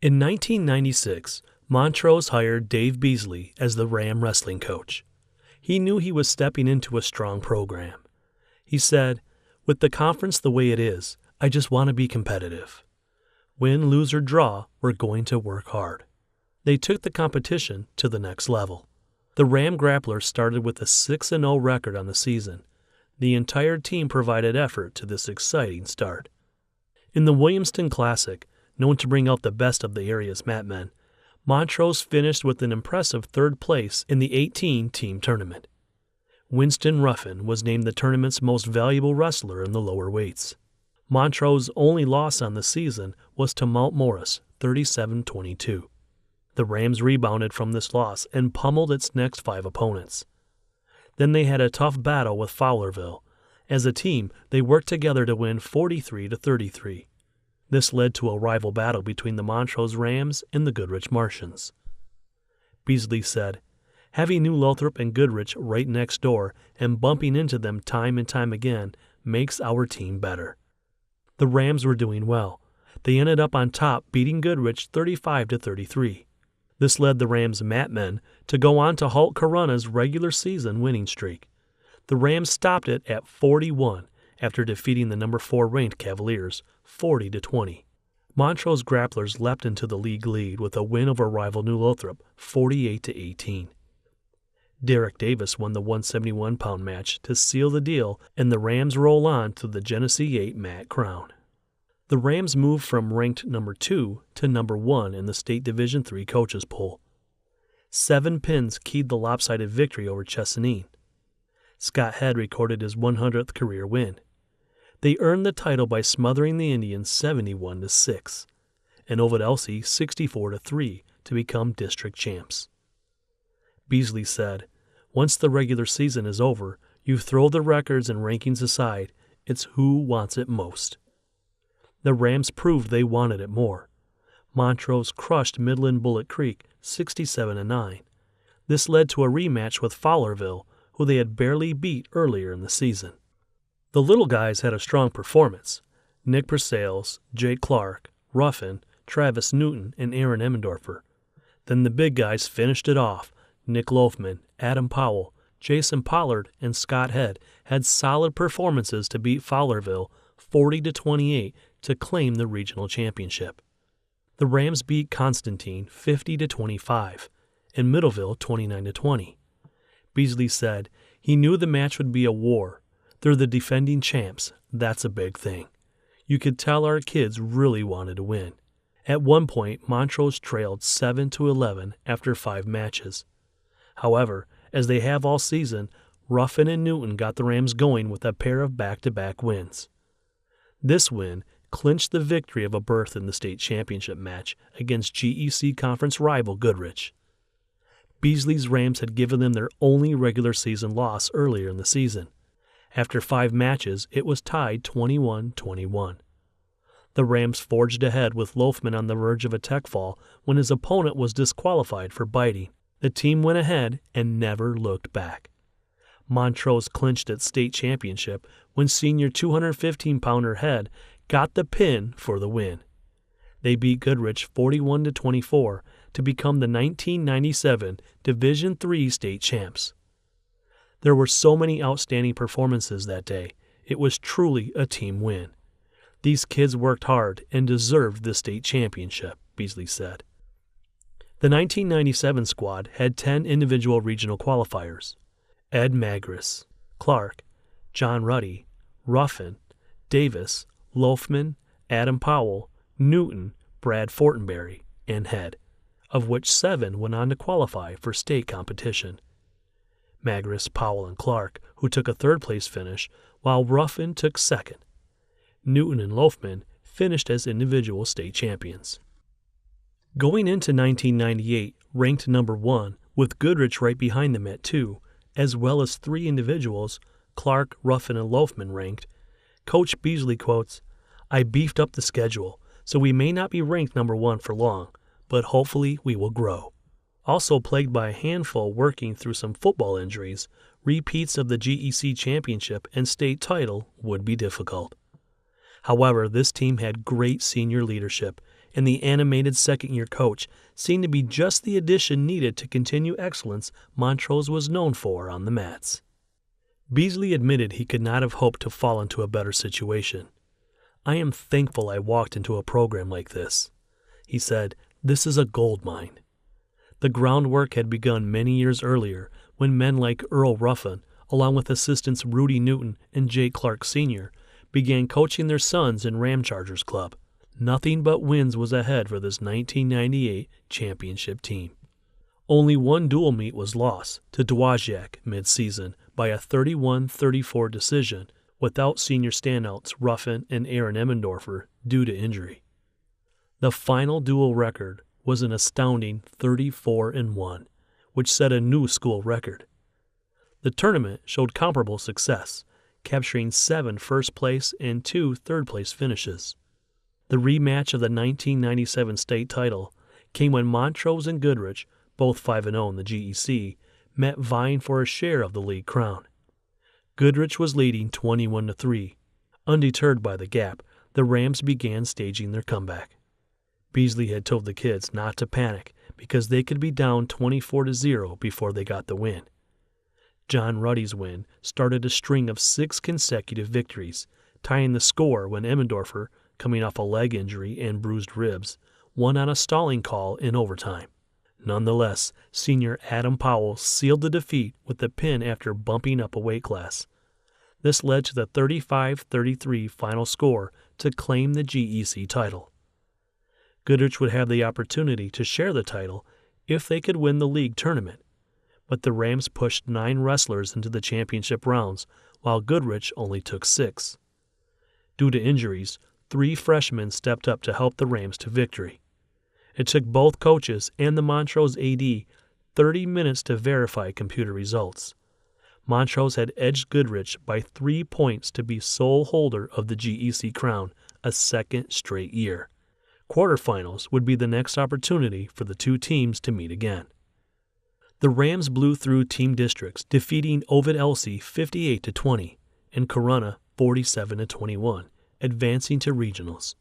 In 1996, Montrose hired Dave Beazley as the Ram wrestling coach. He knew he was stepping into a strong program. He said, "With the conference the way it is, I just want to be competitive. Win, lose, or draw, we're going to work hard." They took the competition to the next level. The Ram Grapplers started with a 6-0 record on the season. The entire team provided effort to this exciting start. In the Williamston Classic, known to bring out the best of the area's mat men, Montrose finished with an impressive third place in the 18-team tournament. Winston Ruffin was named the tournament's most valuable wrestler in the lower weights. Montrose's only loss on the season was to Mount Morris, 37-22. The Rams rebounded from this loss and pummeled its next 5 opponents. Then they had a tough battle with Fowlerville. As a team, they worked together to win 43-33. This led to a rival battle between the Montrose Rams and the Goodrich Martians. Beazley said, "Having New Lothrop and Goodrich right next door and bumping into them time and time again makes our team better." The Rams were doing well. They ended up on top, beating Goodrich 35-33. This led the Rams' mat men to go on to halt Corunna's regular season winning streak. The Rams stopped it at 41 after defeating the number 4 ranked Cavaliers 40-20. Montrose Grapplers leapt into the league lead with a win over rival New Lothrop 48-18. Derek Davis won the 171-pound match to seal the deal, and the Rams roll on to the Genesee 8 mat crown. The Rams moved from ranked number 2 to number 1 in the State Division III coaches poll. 7 pins keyed the lopsided victory over Chesaning. Scott Head recorded his 100th career win. They earned the title by smothering the Indians 71-6, and Ovid Elsie 64-3 to become district champs. Beazley said, "Once the regular season is over, you throw the records and rankings aside, it's who wants it most." The Rams proved they wanted it more. Montrose crushed Midland Bullet Creek 67-9. This led to a rematch with Fowlerville, who they had barely beat earlier in the season. The little guys had a strong performance. Nick Purcell, Jake Clark, Ruffin, Travis Newton, and Aaron Emmendorfer. Then the big guys finished it off. Nick Loafman, Adam Powell, Jason Pollard, and Scott Head had solid performances to beat Fowlerville 40-28 to claim the regional championship. The Rams beat Constantine 50-25 and Middleville 29-20. Beazley said he knew the match would be a war. They're the defending champs. That's a big thing. You could tell our kids really wanted to win. At one point, Montrose trailed 7-11 after 5 matches. However, as they have all season, Ruffin and Newton got the Rams going with a pair of back-to-back wins. This win clinched the victory of a berth in the state championship match against GEC conference rival Goodrich. Beazley's Rams had given them their only regular season loss earlier in the season. After 5 matches, it was tied 21-21. The Rams forged ahead with Loafman on the verge of a tech fall when his opponent was disqualified for biting. The team went ahead and never looked back. Montrose clinched its state championship when senior 215-pounder Head got the pin for the win. They beat Goodrich 41-24 to become the 1997 Division III state champs. There were so many outstanding performances that day. It was truly a team win. These kids worked hard and deserved the state championship, Beazley said. The 1997 squad had 10 individual regional qualifiers. Ed Magris, Clark, John Ruddy, Ruffin, Davis, Loafman, Adam Powell, Newton, Brad Fortenberry, and Head, of which 7 went on to qualify for state competition. Magris, Powell, and Clark, who took a third-place finish, while Ruffin took second. Newton and Loafman finished as individual state champions. Going into 1998, ranked number 1, with Goodrich right behind them at 2, as well as 3 individuals, Clark, Ruffin, and Loafman ranked, Coach Beazley quotes, "I beefed up the schedule, so we may not be ranked number 1 for long, but hopefully we will grow." Also plagued by a handful working through some football injuries, repeats of the GEC championship and state title would be difficult. However, this team had great senior leadership and the animated second-year coach seemed to be just the addition needed to continue excellence Montrose was known for on the mats. Beazley admitted he could not have hoped to fall into a better situation. "I am thankful I walked into a program like this." He said, "This is a gold mine." The groundwork had begun many years earlier when men like Earl Ruffin, along with assistants Rudy Newton and Jake Clark Sr., began coaching their sons in Ram Chargers Club. Nothing but wins was ahead for this 1998 championship team. Only one dual meet was lost to Dowagiac mid-season by a 31-34 decision without senior standouts Ruffin and Aaron Emmendorfer due to injury. The final dual record was an astounding 34-1, which set a new school record. The tournament showed comparable success, capturing 7 first-place and 2 third-place finishes. The rematch of the 1997 state title came when Montrose and Goodrich, both 5-0 in the GEC, met vying for a share of the league crown. Goodrich was leading 21-3. Undeterred by the gap, the Rams began staging their comeback. Beazley had told the kids not to panic because they could be down 24-0 before they got the win. John Ruddy's win started a string of 6 consecutive victories, tying the score when Emmendorfer, coming off a leg injury and bruised ribs, won on a stalling call in overtime. Nonetheless, senior Adam Powell sealed the defeat with the pin after bumping up a weight class. This led to the 35-33 final score to claim the GEC title. Goodrich would have the opportunity to share the title if they could win the league tournament, but the Rams pushed 9 wrestlers into the championship rounds, while Goodrich only took 6. Due to injuries, 3 freshmen stepped up to help the Rams to victory. It took both coaches and the Montrose AD 30 minutes to verify computer results. Montrose had edged Goodrich by 3 points to be sole holder of the GEC crown a second straight year. Quarterfinals would be the next opportunity for the 2 teams to meet again. The Rams blew through team districts, defeating Ovid Elsie 58-20 and Corunna 47-21, advancing to regionals.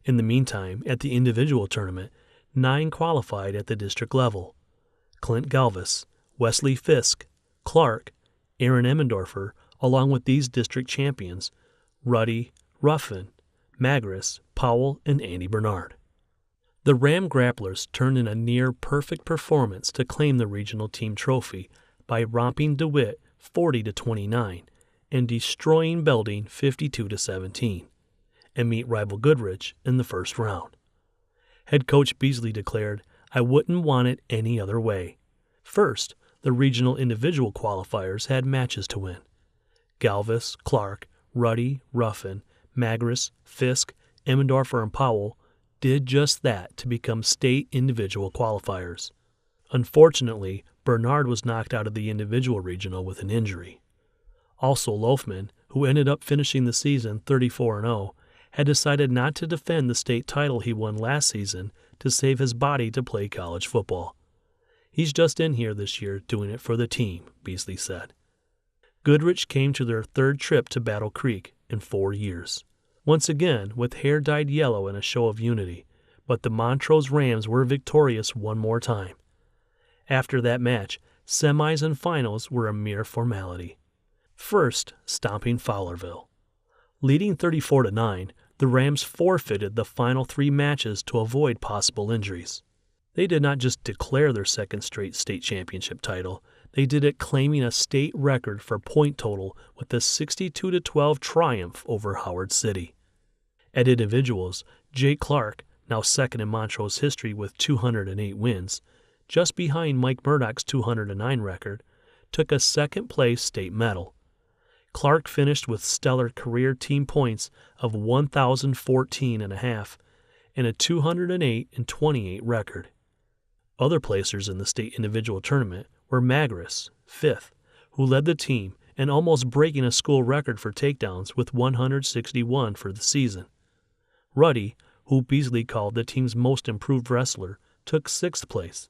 In the meantime, at the individual tournament, 9 qualified at the district level. Clint Galvis, Wesley Fisk, Clark, Aaron Emmendorfer, along with these district champions, Ruddy, Ruffin, Magris, Powell, and Andy Bernard. The Ram Grapplers turned in a near-perfect performance to claim the regional team trophy by romping DeWitt 40-29 and destroying Belding 52-17, and meet rival Goodrich in the first round. Head coach Beazley declared, "I wouldn't want it any other way." First, the regional individual qualifiers had matches to win. Galvis, Clark, Ruddy, Ruffin, Magris, Fisk, Emmendorfer, and Powell did just that to become state individual qualifiers. Unfortunately, Bernard was knocked out of the individual regional with an injury. Also, Loafman, who ended up finishing the season 34-0, had decided not to defend the state title he won last season to save his body to play college football. "He's just in here this year doing it for the team," Beazley said. Goodrich came to their 3rd trip to Battle Creek in 4 years, once again with hair dyed yellow in a show of unity, but the Montrose Rams were victorious one more time. After that match, semis and finals were a mere formality. First, stomping Fowlerville. Leading 34-9, the Rams forfeited the final 3 matches to avoid possible injuries. They did not just declare their 2nd straight state championship title, they did it claiming a state record for point total with a 62-12 triumph over Howard City. At individuals, Jake Clark, now 2nd in Montrose history with 208 wins, just behind Mike Murdoch's 209 record, took a 2nd-place state medal. Clark finished with stellar career team points of 1,014.5 and a 208-28 record. Other placers in the state individual tournament were Magris, 5th, who led the team and almost breaking a school record for takedowns with 161 for the season. Ruddy, who Beazley called the team's most improved wrestler, took 6th place.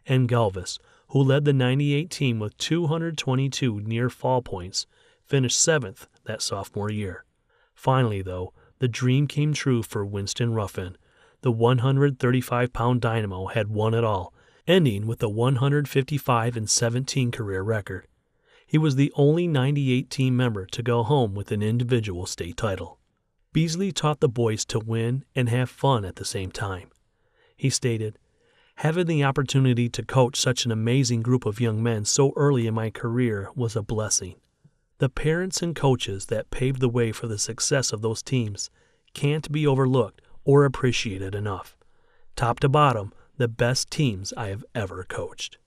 And Galvis, who led the 98 team with 222 near-fall points, finished 7th that sophomore year. Finally, though, the dream came true for Winston Ruffin, the 135-pound Dynamo had won it all, ending with a 155-17 career record. He was the only 98 team member to go home with an individual state title. Beazley taught the boys to win and have fun at the same time. He stated, "Having the opportunity to coach such an amazing group of young men so early in my career was a blessing. The parents and coaches that paved the way for the success of those teams can't be overlooked or appreciated enough. Top to bottom, the best teams I have ever coached."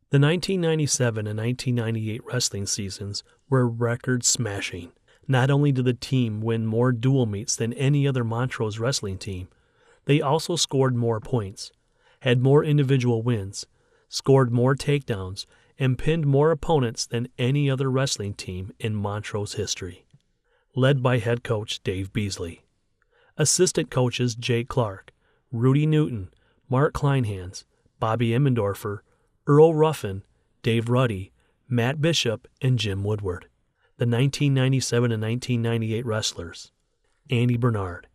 The 1997 and 1998 wrestling seasons were record-smashing. Not only did the team win more dual meets than any other Montrose wrestling team, they also scored more points, had more individual wins, scored more takedowns, and pinned more opponents than any other wrestling team in Montrose history. Led by head coach Dave Beazley. Assistant coaches Jay Clark, Rudy Newton, Mark Kleinhans, Bobby Emmendorfer, Earl Ruffin, Dave Ruddy, Matt Bishop, and Jim Woodward. The 1997 and 1998 wrestlers: Andy Bernard,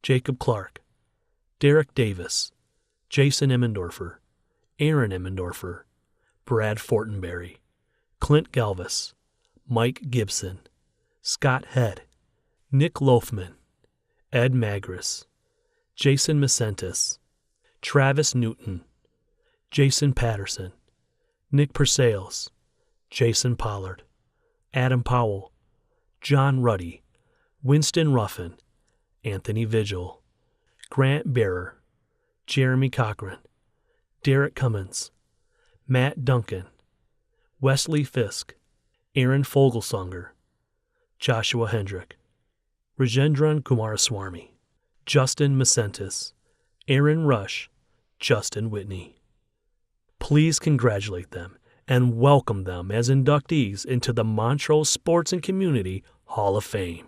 Jacob Clark, Derek Davis, Jason Emmendorfer, Aaron Emmendorfer, Brad Fortenberry, Clint Galvis, Mike Gibson, Scott Head, Nick Loafman, Ed Magris, Jason Macentis, Travis Newton, Jason Patterson, Nick Persales, Jason Pollard, Adam Powell, John Ruddy, Winston Ruffin, Anthony Vigil, Grant Bearer, Jeremy Cochran, Derek Cummins, Matt Duncan, Wesley Fisk, Aaron Fogelsonger, Joshua Hendrick, Rajendran Kumaraswamy, Justin Macentis, Aaron Rush, Justin Whitney. Please congratulate them and welcome them as inductees into the Montrose Sports and Community Hall of Fame.